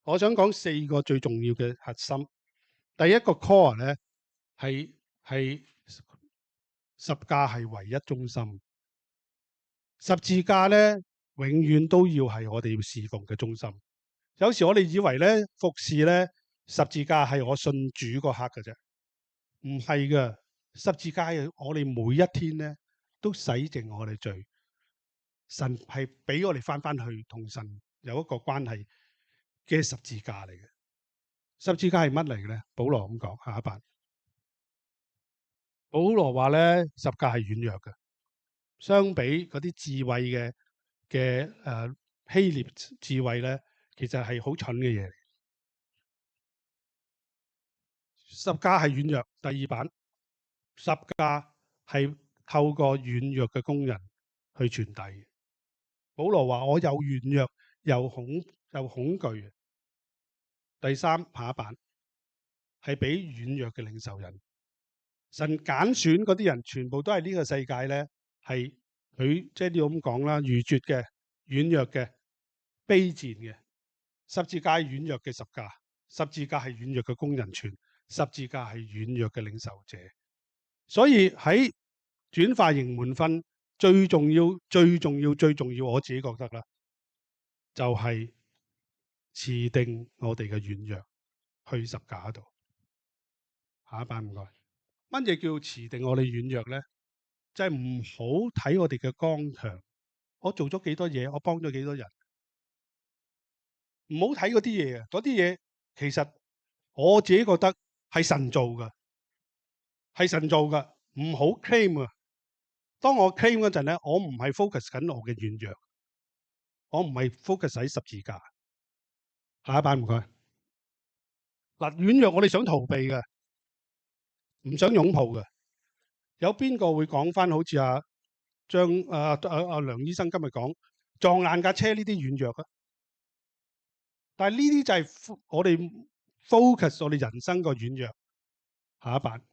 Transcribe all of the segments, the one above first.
我想講4個最重要嘅核心。第一個 core 咧係十架係唯一中心，十字架咧永遠都要係我哋要侍奉嘅中心。有時我哋以為咧服侍咧十字架係我信主嗰刻嘅啫，唔係嘅。十字架係我哋每一天咧都洗淨我哋罪，神係俾我哋翻去同神有一個關係嘅十字架嚟嘅。十字架係乜嚟嘅咧？保羅咁講，下一版。保羅話咧，十架係軟弱嘅，相比嗰啲智慧嘅希臘智慧咧，其實係好蠢嘅嘢嚟。十架係軟弱，第二版，十架係透過軟弱嘅工人去傳遞。保羅話我有軟弱，又恐懼。第三，下一版係俾軟弱嘅領受人。神揀選嗰啲人，全部都係呢個世界咧，係佢即係要咁講啦，愚拙嘅、軟弱嘅、卑賤嘅。十字架係軟弱嘅十架，十字架係軟弱嘅工人傳，十字架係軟弱嘅領受者。所以喺轉化型門訓最重要，我自己覺得啦，就係持定我哋嘅軟弱去十架度。下一版唔該。乜嘢叫持定我哋軟弱咧？就係唔好睇我哋嘅剛強，我做咗幾多嘢，我幫咗幾多人，唔好睇嗰啲嘢啊！嗰啲嘢其實我自己覺得係神做噶，係神做噶，唔好 claim 啊！當我 claim 嗰陣咧，我唔係 focus 緊我嘅軟弱，我唔係 focus 喺十字架。下一版唔該。嗱，軟弱我哋想逃避嘅，唔想擁抱嘅。有邊個會講翻好似梁醫生今日講撞爛架車呢啲軟弱啊？但係呢啲就係我哋 focus 我哋人生個軟弱。下一版，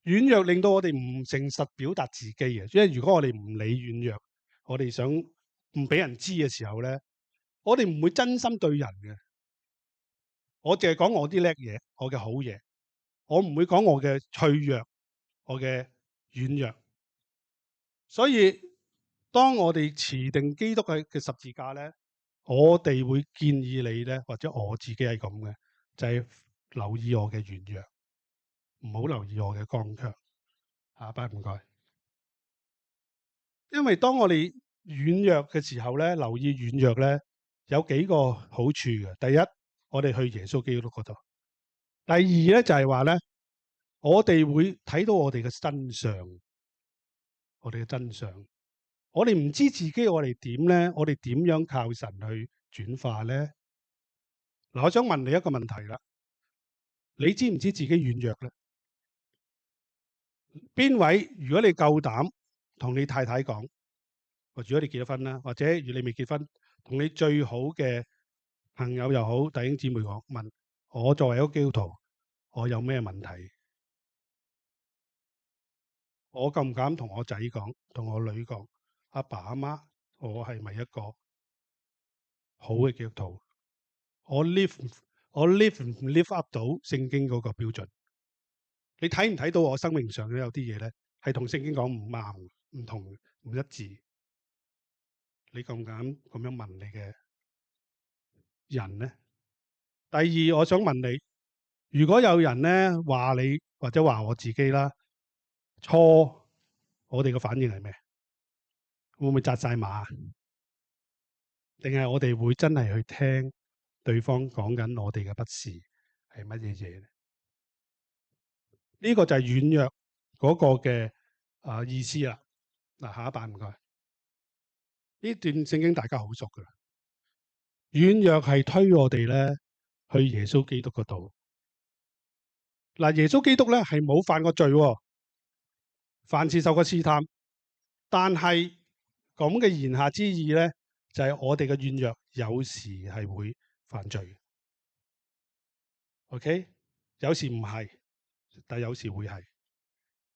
軟弱令到我哋唔誠實表達自己嘅，因為如果我哋唔理軟弱，我哋想唔俾人知嘅時候咧，我哋唔會真心對人嘅。我淨係講我啲叻嘢，我嘅好嘢，我唔會講我嘅脆弱，我嘅軟弱。所以當我哋持定基督嘅十字架咧，我哋會建議你咧，或者我自己係咁嘅，就係留意我嘅軟弱，唔好留意我嘅剛強。下一班唔該。因為當我哋軟弱嘅時候咧，留意軟弱咧，有幾個好處嘅。第一，我哋去耶穌基督嗰度。第二咧就係話咧，我哋會睇到我哋嘅真相，我哋嘅真相。我哋唔知自己我哋點咧，我哋點樣靠神去轉化咧？嗱，我想問你一個問題啦，你知唔知自己軟弱咧？邊位如果你夠膽同你太太講，或者如果你結咗婚啦，或者如果你未結婚，同你最好嘅朋友又好，弟兄姊妹講，問我作為一個基督徒，我有咩問題？我敢唔敢同我仔講，同我女講，阿爸阿媽，我係咪一個好嘅基督徒？我 live 唔 live up 到聖經嗰個標準？你睇唔睇到我生命上咧有啲嘢咧係同聖經講唔啱、唔同、唔一致？你敢唔敢咁樣問你嘅人咧？第二，我想問你，如果有人咧話你或者話我自己啦錯，我哋嘅反應係咩？會唔會紮晒馬？定係我哋會真係去聽對方講緊我哋嘅不是係乜嘢嘢咧？呢個就係軟弱嗰個嘅意思啦。嗱，下一版唔該。呢段聖經大家好熟噶，軟弱係推我哋咧去耶穌基督嗰度。嗱，耶穌基督咧係冇犯過罪，凡事受過試探，但係咁嘅言下之意咧，就係我哋嘅軟弱有時係會犯罪。OK， 有時唔係，但有時會係。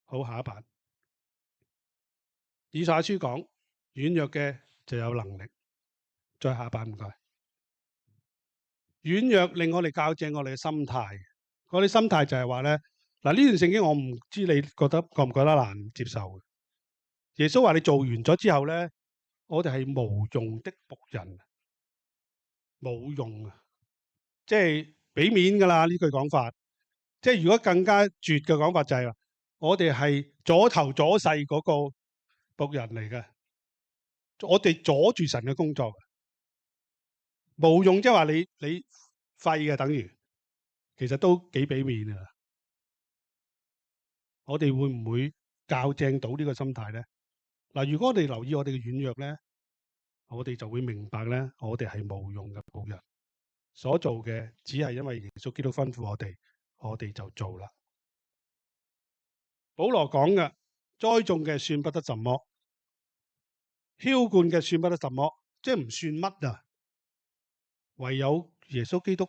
好，下一版。以賽亞書講軟弱嘅就有能力。再下一版唔該。軟弱令我哋校正我哋嘅心態。嗰啲心態就係話咧，嗱，呢段聖經我唔知你覺唔覺得難接受？耶穌話你做完咗之後咧，我哋係無用的僕人，冇用啊！即係俾面㗎啦呢句講法。即係如果更加絕嘅講法就係話，我哋係阻頭阻勢嗰個僕人嚟嘅，我哋阻住神嘅工作，冇用即係話你廢嘅，等於其實都幾俾面啊！我哋會唔會校正到呢個心態咧？嗱，如果我哋留意我哋嘅軟弱咧，我哋就會明白咧，我哋係無用嘅僕人，所做嘅只係因為耶穌基督吩咐我哋就做啦。保羅講嘅，栽種嘅算不得什麼，澆灌嘅算不得什麼，即係唔算乜啊！唯有耶穌基督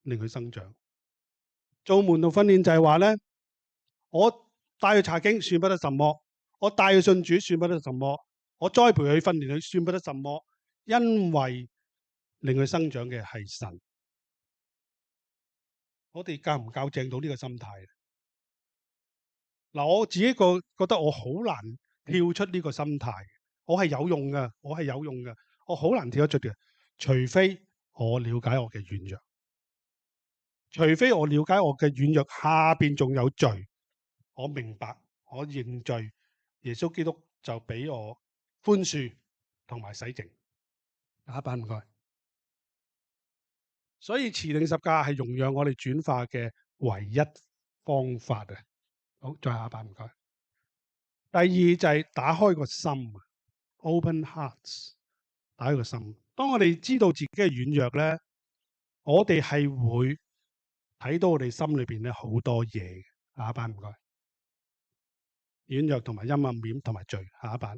令佢生長。做門徒訓練就係話咧，我帶佢查經算不得什麼，我帶佢信主算不得什麼，我栽培佢訓練佢算不得什麼，因為令佢生長嘅係神。我哋校唔校正到呢個心態？嗱，我自己覺得我好難跳出呢個心態。我係有用嘅，我好難跳得出嘅，除非我了解我嘅軟弱，除非我了解我嘅軟弱下邊仲有罪，我明白，我認罪，耶穌基督就俾我寬恕同埋洗淨。下一版唔該。所以持定十架係容讓我哋轉化嘅唯一方法啊！好，再下一版唔該。第二就係打開個心 ，open hearts， 打開個心。當我哋知道自己嘅軟弱咧，我哋係會睇到我哋心裏邊咧好多嘢。下一版唔該。軟弱同埋陰暗面同埋罪。下一版。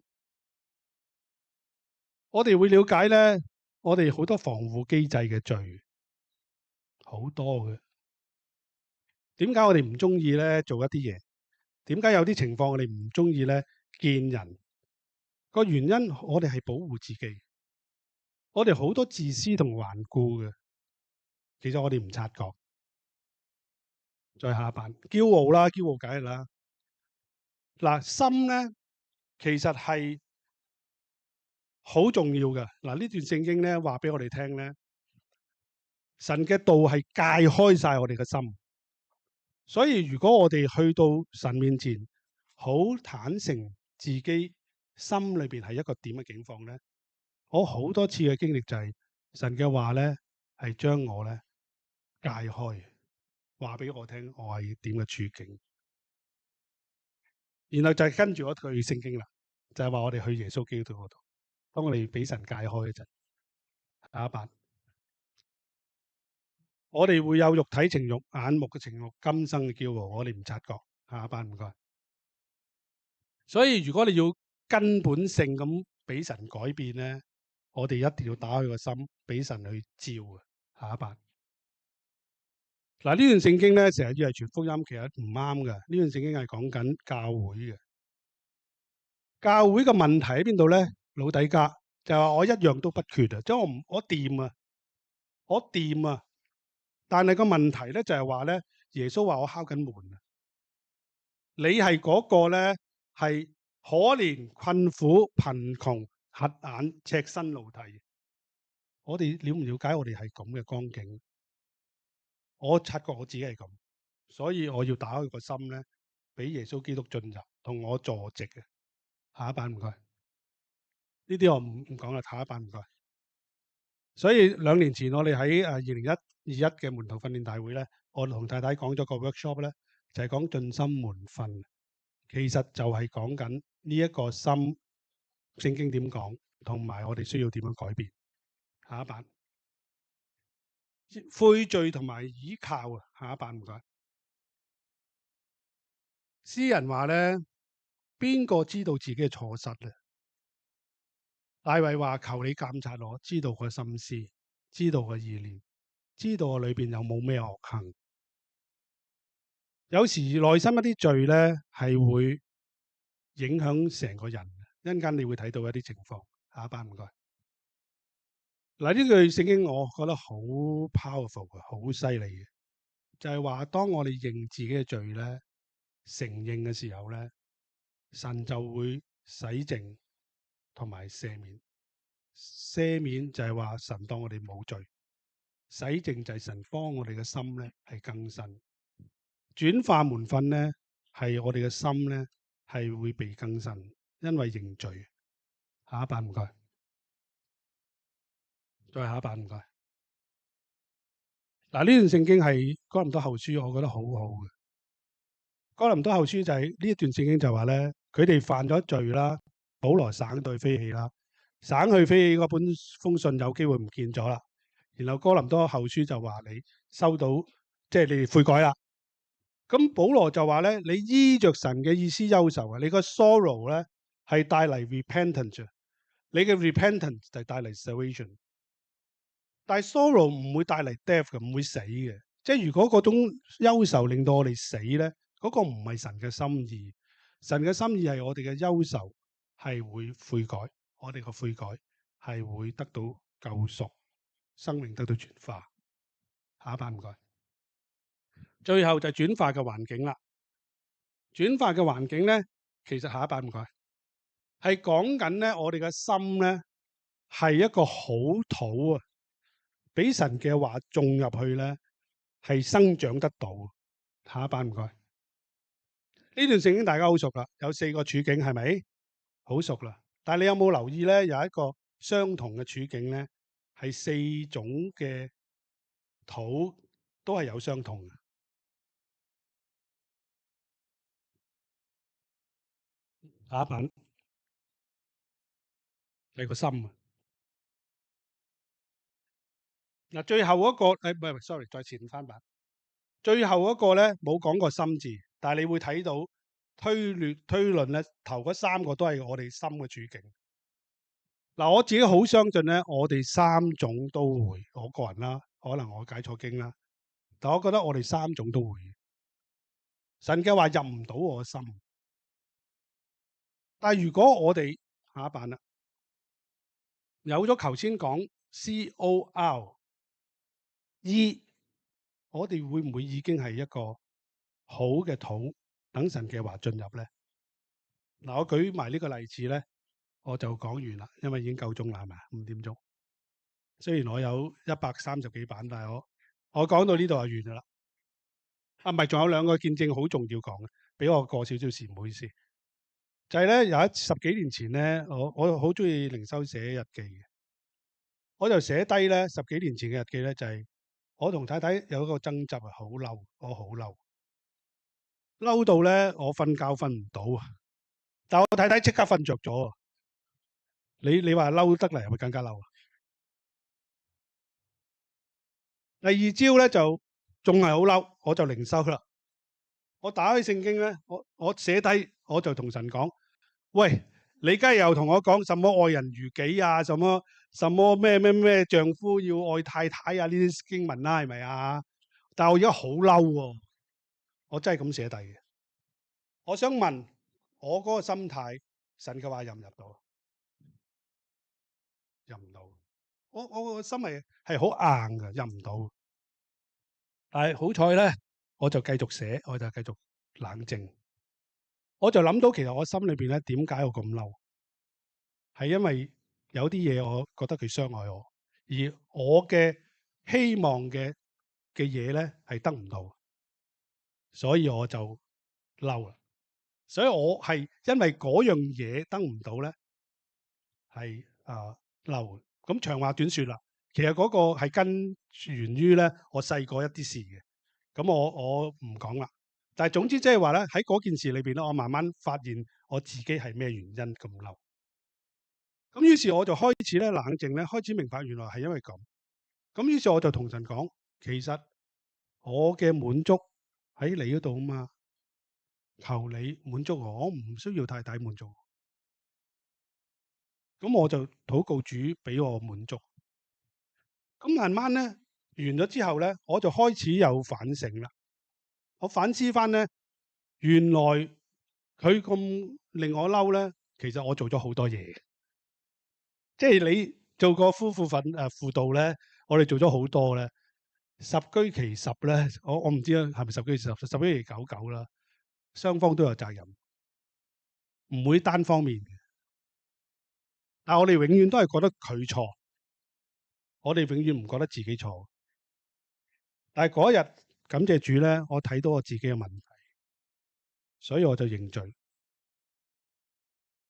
我哋會了解咧，我哋好多防護機制嘅罪，好多嘅。點解我哋唔中意咧做一啲嘢？點解有啲情況我哋唔中意咧見人？個原因我哋係保護自己，我哋好多自私同頑固嘅，其實我哋唔察覺。再下一版，驕傲啦，驕傲梗係啦。嗱，心咧其實係好重要嘅。嗱，呢段聖經咧話俾我哋聽咧，神嘅道係界開晒我哋嘅心。所以如果我哋去到神面前，好坦誠自己心裏邊係一個點嘅境況咧，我好多次嘅經歷就係神嘅話咧係將我咧界開，話俾我聽我係點嘅處境，然後就係跟住我句聖經啦，就係話我哋去耶穌基督嗰度，當我哋俾神界開嗰陣，下一版。我哋會有肉體情慾、眼目嘅情慾、今生嘅驕傲，我哋唔察覺。下一版唔該。所以如果你要根本性咁俾神改變咧，我哋一定要打開個心，俾神去照啊。下一版。嗱，呢段聖經咧成日以為傳福音，其實唔啱嘅。呢段聖經係講緊教會嘅。教會嘅問題喺邊度咧？老底嘉就係話我一樣都不缺啊，即係我掂啊，我掂啊。但係個問題咧就係話咧，耶穌話我敲緊門啊，你係嗰個咧係可憐、困苦、貧窮、瞎眼、赤身露體。我哋了唔了解我哋係咁嘅光景？我察覺我自己係咁，所以我要打開個心咧，俾耶穌基督進入，同我坐席嘅。下一版唔該。呢啲我唔講啦，下一版唔該。所以2年前我哋喺2021嘅門徒訓練大會咧，我同太太講咗個 workshop 咧，就係講進心門訓。其實就係講緊呢一個心，聖經點講，同埋我哋需要點樣改變。下一版。悔罪同埋倚靠啊，下一版唔該。詩人話咧，邊個知道自己嘅錯失咧？大衛話：求你監察我，知道我心思，知道我意念，知道我裏邊有冇咩惡行。有時內心一啲罪咧，係會影響成個人。一陣間你會睇到一啲情況。下一版唔該。嗱，呢句聖經我覺得好 powerful 嘅，好犀利嘅，就係話當我哋認自己嘅罪咧，承認嘅時候咧，神就會洗淨同埋赦免。赦免就係話神當我哋冇罪，洗淨就係神幫我哋嘅心咧係更新，轉化門訓咧係我哋嘅心咧係會被更新，因為認罪。下一版唔該，再下一版唔該。嗱，呢段聖經係哥林多後書，我覺得好好嘅。哥林多後書就係呢一段聖經就話咧，佢哋犯咗罪啦，保羅省隊飛起啦，省去飛起嗰本封信有機會唔見咗啦。然後哥林多後書就話你收到，即係你哋悔改啦。咁保羅就話咧，你依着神嘅意思憂愁啊，你個 sorrow 咧係帶嚟 repentance，你嘅 repentance 就係帶嚟 salvation。但係 sorrow 唔會帶嚟 death 嘅，唔會死嘅。即係如果嗰種憂愁令到我哋死咧，嗰個唔係神嘅心意。神嘅心意係我哋嘅憂愁係會悔改，我哋個悔改係會得到救贖，生命得到轉化。下一版唔該。最後就轉化嘅環境啦。轉化嘅環境咧，其實下一版唔該，係講緊咧我哋嘅心咧係一個好土啊，俾神嘅話種入去咧係生長得到。下一版唔該。呢段聖經大家好熟啦，有4個處境係咪？好熟啦。但係你有冇留意咧？有一個相同嘅處境咧，係4種嘅土都係有相同嘅。下一版係個心啊。嗱，最後嗰個唔係，sorry，再前翻版。最後嗰個咧冇講過心字，但係你會睇到推論咧，頭嗰3個都係我哋心嘅處境。嗱，我自己好相信咧，我哋3種都會。我個人啦，可能我解錯經啦，但我覺得我哋3種都會。神嘅話入唔到我嘅心，但係如果我哋下一版啦，有咗頭先講 CORE，我哋會唔會已經係一個好嘅土，等神嘅話進入咧？嗱，我舉埋呢個例子咧，我就講完啦，因為已經夠鐘啦，係咪5點鐘？雖然我有130幾版，但係我講到呢度就完噶啦。啊，唔係，仲有2個見證好重要講嘅，俾我過少少時，唔好意思。就係咧，有10幾年前咧，我好中意靈修寫日記嘅，我就寫低咧10幾年前嘅日記咧，就係我同太太有一個爭執啊，好嬲，我好嬲，嬲到咧我瞓覺瞓唔到啊！但我太太即刻瞓着咗啊！你話嬲得嚟係咪更加嬲啊？第2朝咧就仲係好嬲，我就靈修啦。我打開聖經咧，我寫低，我就同神講：喂，你梗係又同我講什麼愛人如己啊，什麼咩丈夫要愛太太啊，呢啲經文啦，係咪啊？但係我而家好嬲喎，我真係咁寫低嘅。我想問我嗰個心態，神嘅話入唔入到？入唔到。我個心係好硬嘅，入唔到。但係好彩咧，我就繼續寫，我就繼續冷靜。我就諗到，其實我心裏邊咧，點解我咁嬲？係因為有啲嘢我覺得佢傷害我，而我嘅希望嘅嘢咧係得唔到，所以我就嬲啦。所以我係因為嗰樣嘢得唔到咧，係嬲。咁長話短說啦，其實嗰個係根源於咧我細個一啲事嘅。咁我唔講啦。但係總之即係話咧，喺嗰件事裏邊咧，我慢慢發現我自己係咩原因咁嬲。咁於是我就開始咧冷靜咧，開始明白原來係因為咁。咁於是我就同神講，其實我嘅滿足喺你嗰度啊嘛，求你滿足我，我唔需要太大滿足。咁我就禱告主俾我滿足。咁慢慢咧完咗之後咧，我就開始有反省啦。我反思翻咧，原來佢咁令我嬲咧，其實我做咗好多嘢。即係做過夫婦輔導咧，我哋做咗好多咧。十居其十咧，我唔知係咪十居其十，十居其九九啦。雙方都有責任，唔會單方面嘅。但係我哋永遠都係覺得佢錯，我哋永遠唔覺得自己錯。但係嗰日感謝主咧，我睇到我自己嘅問題，所以我就認罪。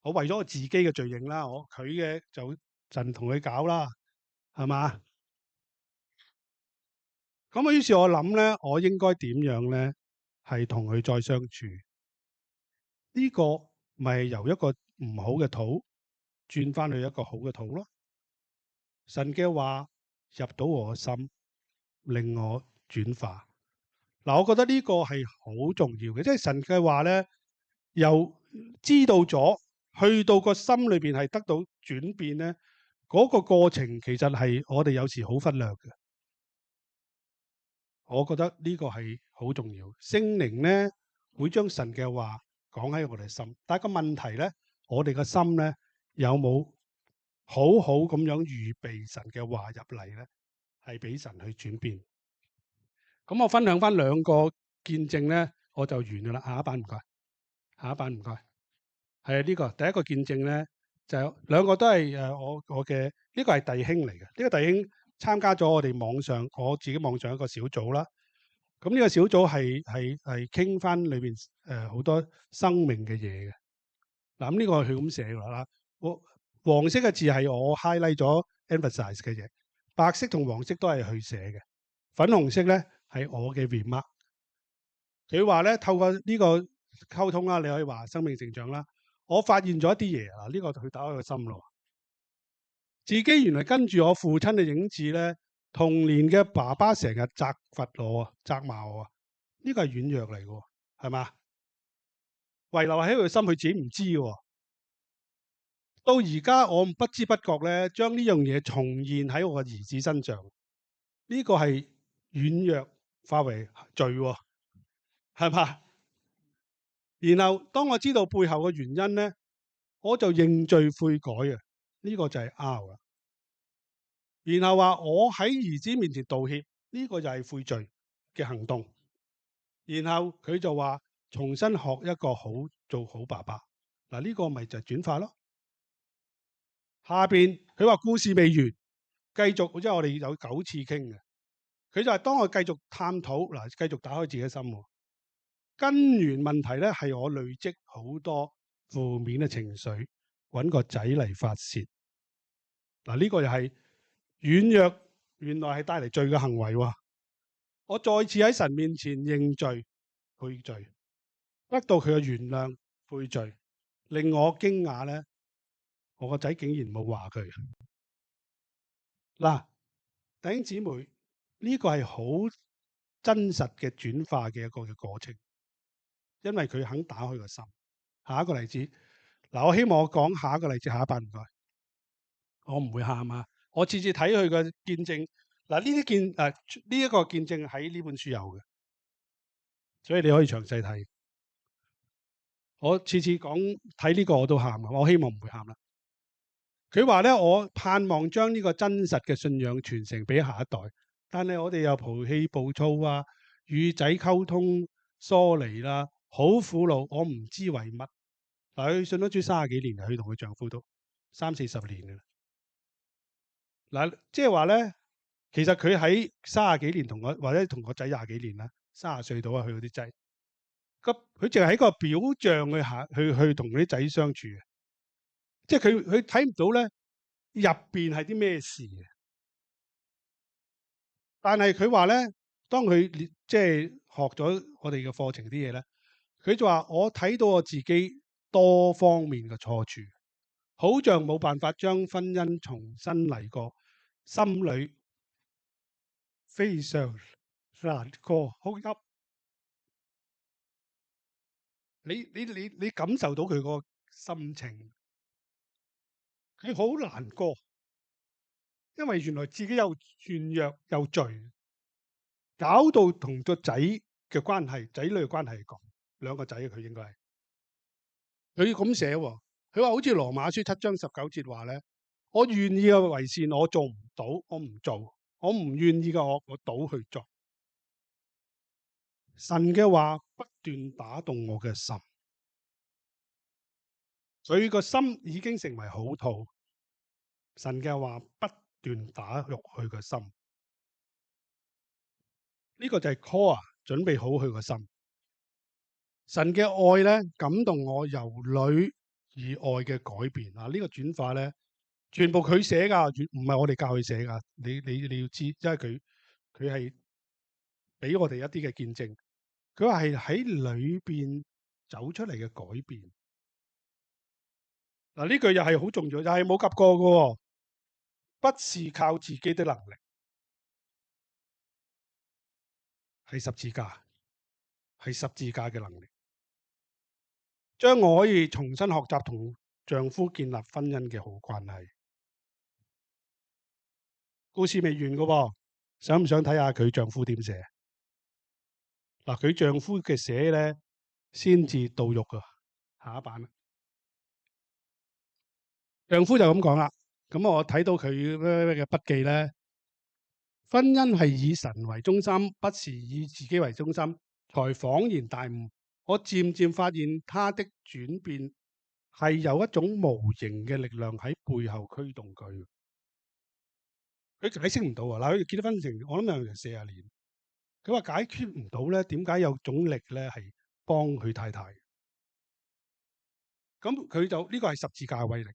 我為咗我自己嘅罪認啦，佢嘅就神同佢搞啦，係嘛？咁啊，於是我諗咧，我應該點樣咧，係同佢再相處？呢個咪由一個唔好嘅土轉翻去一個好嘅土咯。神嘅話入到我心，令我轉化。嗱，我覺得呢個係好重要嘅，即係神嘅話咧，由知道咗去到個心裏邊係得到轉變咧，嗰個過程其實係我哋有時好忽略嘅。我覺得呢個係好重要。聖靈咧會將神嘅話講喺我哋心，但係個問題咧，我哋個心咧有冇好好咁樣預備神嘅話入嚟咧，係俾神去轉變。咁我分享翻兩個見證咧，我就完㗎啦。下一版唔該，下一版唔該。係啊，呢個第一個見證咧，就兩個都係我嘅呢個係弟兄嚟嘅。呢個弟兄參加咗我哋網上我自己網上一個小組啦。咁呢個小組係傾翻裏邊好多生命嘅嘢嘅。嗱，咁呢個佢咁寫㗎啦。黃色嘅字係我 highlight 咗 emphasize 嘅嘢，白色同黃色都係佢寫嘅，粉紅色咧係我嘅 remark。佢話咧透過呢個溝通啦，你可以話生命成長啦。我發現咗一啲嘢啊，呢個佢打開個心咯。自己原來跟住我父親嘅影子咧，童年嘅爸爸成日責罰我啊，責罵我啊，呢個係軟弱嚟嘅，係嘛？遺留喺佢心，佢自己唔知嘅。到而家我不知不覺咧，將呢樣嘢重現喺我嘅兒子身上。呢個係軟弱化為罪，係嘛？然後當我知道背後嘅原因咧，我就認罪悔改啊！呢個就係 R 啦。然後話我喺兒子面前道歉，呢個就係悔罪嘅行動。然後佢就話重新學一個好做好爸爸。嗱，呢個咪就係轉化咯。下邊佢話故事未完，繼續，即係我哋有9次傾嘅。佢就係當我繼續探討，嗱，繼續打開自己心。根源問題咧係我累積好多負面嘅情緒，揾個仔嚟發泄。嗱，呢個又係軟弱，原來係帶嚟罪嘅行為。我再次喺神面前認罪悔罪，得到佢嘅原諒悔罪，令我驚訝咧，我個仔竟然冇話佢。嗱，弟兄姊妹，呢個係好真實嘅轉化嘅一個嘅過程，因為佢肯打開個心。下一個例子，嗱，我希望我講下一個例子，下一版唔該。我唔會喊啊！我次次睇佢嘅見證，嗱，呢一個見證喺呢本書有嘅，所以你可以詳細睇。我次次講睇呢個我都喊，我希望唔會喊啦。佢話咧，我盼望將呢個真實嘅信仰傳承俾下一代，但係我哋又脾氣暴躁啊，與仔溝通疏離啦，好苦惱，我唔知為乜。嗱，佢信咗主30幾年，佢同佢丈夫都30、40年嘅啦。嗱，即係話咧，其實佢喺30幾年同我，或者同個仔20幾年啦，30歲到啊，佢嗰啲仔，佢淨係喺個表象去同嗰啲仔相處嘅。即係佢睇唔到咧入邊係啲咩事嘅，但係佢話咧，當佢即係學咗我哋嘅課程啲嘢咧，佢就話我睇到我自己多方面嘅錯處，好像冇辦法將婚姻重新嚟過，心裏非常難過，好噏。你感受到佢個心情，佢好難過。因為原來自己又軟弱又罪，搞到同個仔嘅關係、仔女嘅關係講，2個仔佢應該係佢咁寫喎。佢話好似羅馬書7章19節話咧，我願意嘅為善，我做唔到，我唔做；我唔願意嘅，我倒去做。神嘅話不斷打動我嘅心，佢個心已經成為好套。神嘅話不斷打入去個心，呢個就係 Cora 準備好佢個心。神嘅愛咧感動我由裏而外嘅改變啊！呢個轉化咧，全部佢寫噶，唔係我哋教佢寫噶。你要知，因為佢係俾我哋一啲嘅見證。佢話係喺裏邊走出嚟嘅改變。嗱，呢句又係好重要，又係冇及過嘅，不是靠自己的能力，係十字架，係十字架嘅能力，將我可以重新學習同丈夫建立婚姻嘅好關係。故事未完嘅，想唔想睇下佢丈夫點寫？嗱，佢丈夫嘅寫咧先至到肉噶。下一版啦，丈夫就咁講啦。咁我睇到佢嘅筆記咧，婚姻係以神為中心，不是以自己為中心，才恍然大悟。我漸漸發現他的轉變係有一種無形嘅力量喺背後驅動佢。佢解釋唔到啊！嗱，佢結咗婚成，我諗有成40年，佢話解決唔到咧，點解有種力咧係幫佢太太？咁佢就呢個係十字架嘅威力。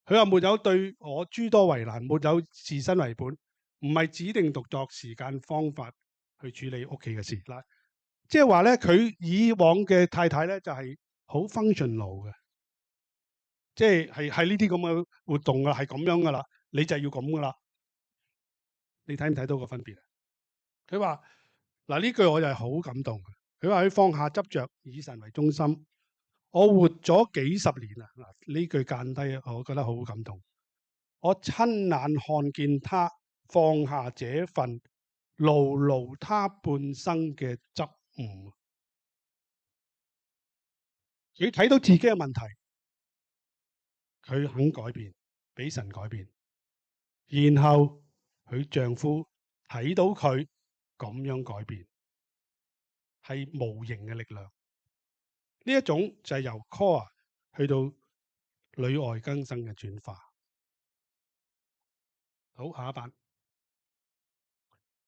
佢話沒有對我諸多為難，沒有自身為本，唔係指定獨作時間方法去處理屋企嘅事啦。即係話咧，佢以往嘅太太咧就係好 functional 嘅，即係呢啲咁嘅活動啊，係咁樣噶啦，你就要咁噶啦。你睇唔睇到個分別啊？佢話嗱，呢句我就係好感動。佢話佢放下執着，以神為中心。我活咗幾十年啦，嗱，呢句間低，我覺得好感動。我親眼看見他放下這份牢牢他半生嘅執悟。佢睇到自己嘅問題，佢肯改變，俾神改變。然後佢丈夫睇到佢咁樣改變，係無形嘅力量。呢一種就係由 Cora 去到裏外更新嘅轉化。好，下一版。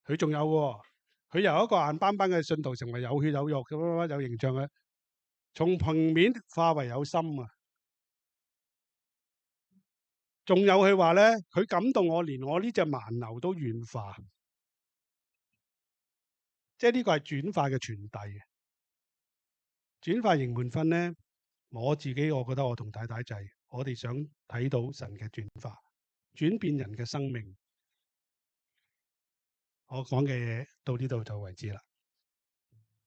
佢仲有喎，佢由一個硬邦邦嘅信徒成為有血有肉咁有形象嘅，從平面化為有心啊！仲有佢話咧，佢感動我，連我呢隻蠻牛都軟化，即係呢個係轉化嘅傳遞嘅。轉化營門訓咧，我自己我覺得我同太太就係我哋想睇到神嘅轉化，轉變人嘅生命。我講嘅嘢到呢度就為止啦。